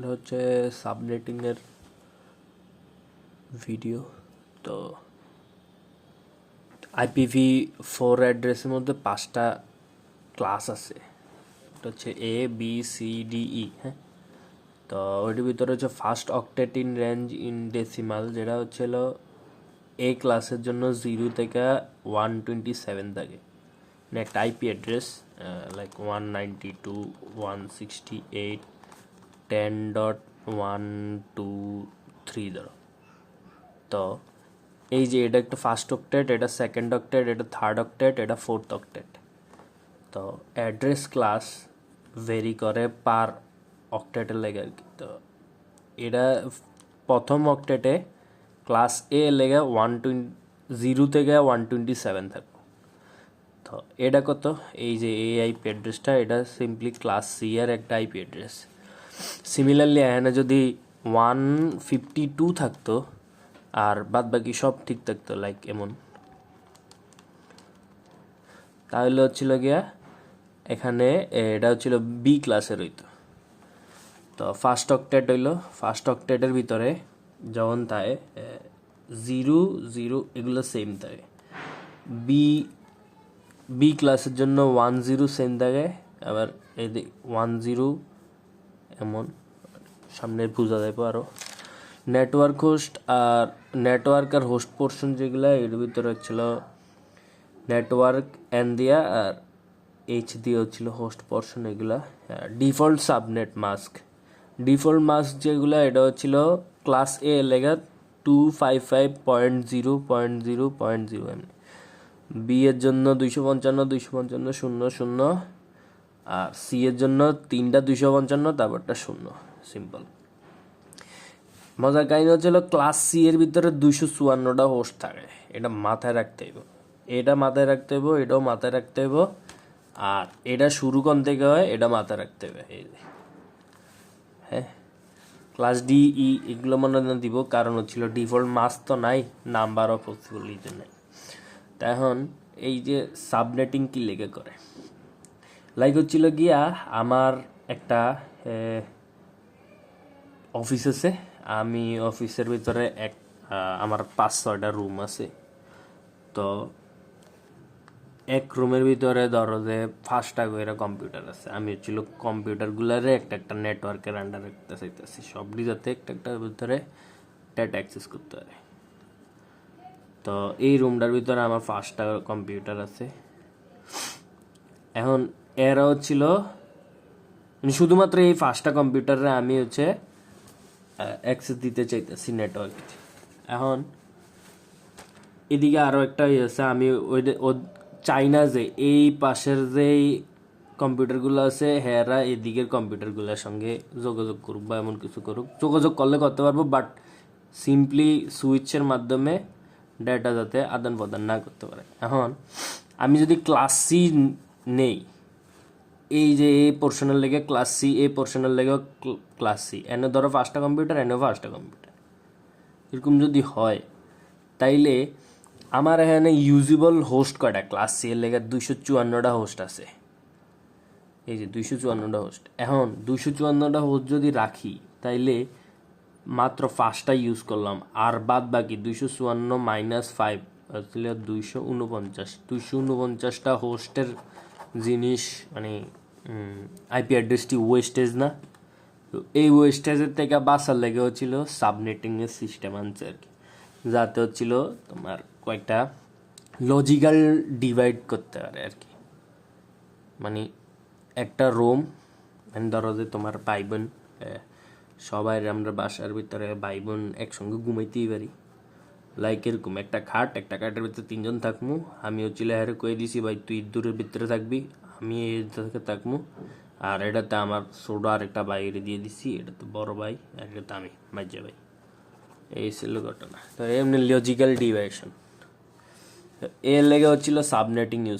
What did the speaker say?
এটা হচ্ছে সাবনেটিংয়ের ভিডিও। তো IPv4 অ্যাড্রেসের মধ্যে 5টা ক্লাস আছে। এটা হচ্ছে ABCDE। হ্যাঁ, তো ওইটার ভিতরে হচ্ছে first octet in range in decimal, যেটা হচ্ছিল এ ক্লাসের জন্য 0 থেকে 127 থাকে। একটা আইপি অ্যাড্রেস লাইক 192.168.10.123 ধরো। তো এই যে এটা একটা ফার্স্ট অক্টেট, এটা সেকেন্ড অক্টেট, এটা থার্ড অক্টেট, এটা ফোর্থ অক্টেট। তো অ্যাড্রেস ক্লাস ভেরি করে পার অক্টেটের লেগে আর কি। তো এটা প্রথম অক্টেটে ক্লাস এ লেগে 0 থেকে 127 থাকবে। তো এটা কত, এই যে এই আইপি অ্যাড্রেসটা, এটা সিম্পলি ক্লাস সি এর একটা আইপি অ্যাড্রেস। সিমিলারলি এখানে যদি 152 থাকতো আর বাদ বাকি সব ঠিক থাকতো, লাইক এমন, তাহলে হচ্ছিল গিয়া এখানে এটা হচ্ছিল বি ক্লাসের হইতো। তো ফার্স্ট অক্টেট হইলো, ফার্স্ট অক্টেটের ভিতরে যখন থাকে 0 0 এগুলো সেম থাকে। বি ক্লাসের জন্য 10 সেম থাকে, আবার এই 10 এমন সামনে বোঝা যাবে আরও। নেটওয়ার্ক হোস্ট আর হোস্ট পোর্শন যেগুলো, এর ভিতরে হচ্ছিল নেটওয়ার্ক এন দিয়া আর এইচ দিয়ে হচ্ছিল হোস্ট পোর্শন এগুলা। ডিফল্ট সাবনেট মাস্ক যেগুলো, এটা হচ্ছিল ক্লাস এ লেগা 255.0.0.0 এমনি। বি এর জন্য 255.255.0.0, আর সি এর জন্য 3টা 255, তারপরটা 0। সিম্পল। মজার কাহিনী হচ্ছিল ক্লাস সি এর ভিতরে 254টা হোস্ট থাকে। এটা মাথায় রাখতে হইব, এটাও মাথায় রাখতে হইব, আর এটা শুরু কোন থেকে হয় এটা মাথায় রাখতে হবে। এই যে হ্যাঁ, ক্লাস ডি ই এগুলো মনে দিব, কারণ হচ্ছিল ডিফল্ট মাস্ক তো নাই, নাম্বার অফ পসিবিলিটি নাই। তা এখন এই যে সাবনেটিং কি লেগে করে, লাইক হচ্ছিল গিয়া আমার একটা অফিস আছে, আমি অফিসের ভিতরে আমার 5-6টা রুম আছে। তো এক রুমের ভিতরে ধরো যে 5টা করে কম্পিউটার আছে। আমি হচ্ছিল কম্পিউটারগুলারে একটা নেটওয়ার্কের আন্ডার রাখতে চাইতেছি, সবটি যাতে একটার ভিতরে ডেটা অ্যাক্সেস করতে পারে। তো এই রুমটার ভিতরে আমার 5টা কম্পিউটার আছে। এখন এরা হচ্ছিল শুধুমাত্র এই 5টা কম্পিউটারে আমি হচ্ছে অ্যাক্সেস দিতে চাইতেছি নেটওয়ার্ক। এখন এদিকে আরও একটা আছে, আমি ও চাই না যে এই পাশের যেই কম্পিউটারগুলো আছে হেরা এদিকের কম্পিউটারগুলোর সঙ্গে যোগাযোগ করুক বা এমন কিছু করুক। যোগাযোগ করলে করতে পারবো, বাট সিম্পলি সুইচের মাধ্যমে ডেটা যাতে আদান প্রদান না করতে পারে। এখন আমি যদি ক্লাস সি নেই, এই যে এই পোর্শনের লেগে ক্লাস সি, এই পোর্শনের লেগে ক্লাস সি, এনে ধরো 5টা কম্পিউটার, এনেও 5টা কম্পিউটার, এরকম যদি হয়, তাইলে আমার এখানে ইউজেবল হোস্ট কয়টা, ক্লাস সি এর লেগে 254টা হোস্ট আছে। এই যে 254টা হোস্ট। এখন 254টা হোস্ট যদি রাখি, তাইলে মাত্র 5টা ইউজ করলাম, আর বাদ বাকি 254 - 5 আসলে 249টা হোস্টের জিনিস, মানে আইপি অ্যাড্রেসটি ওয়েস্টেজ না। তো এই ওয়েস্টেজের থেকে বাঁচার লেগে হচ্ছিল সাবনেটিংয়ের সিস্টেম আনছে আর কি, যাতে হচ্ছিল তোমার কয়েকটা লজিক্যাল ডিভাইড করতে পারে আর কি। মানে একটা রুম, মানে ধরো যে তোমার ভাই বোন সবাই, আমরা বাসার ভিতরে ভাই বোন একসঙ্গে ঘুমাইতেই পারি, লাইক এরকম একটা খাটের ভিতরে 3জন থাকবো। আমি হচ্ছিল হ্যারে কয়ে দিছি, ভাই তুই দূরের ভিতরে থাকবি, আমি এই থেকে থাকবো, আর এটাতে আমার ছোট আরেকটা বাইরে দিয়ে দিছি, এটা তো বড় ভাই, আর এটা আমি মাঝে ভাই। এই ছিল ঘটনা। তো এমনি লজিক্যাল ডিভাইডেশন, এর লেগে হচ্ছিল সাবনেটিং ইউজ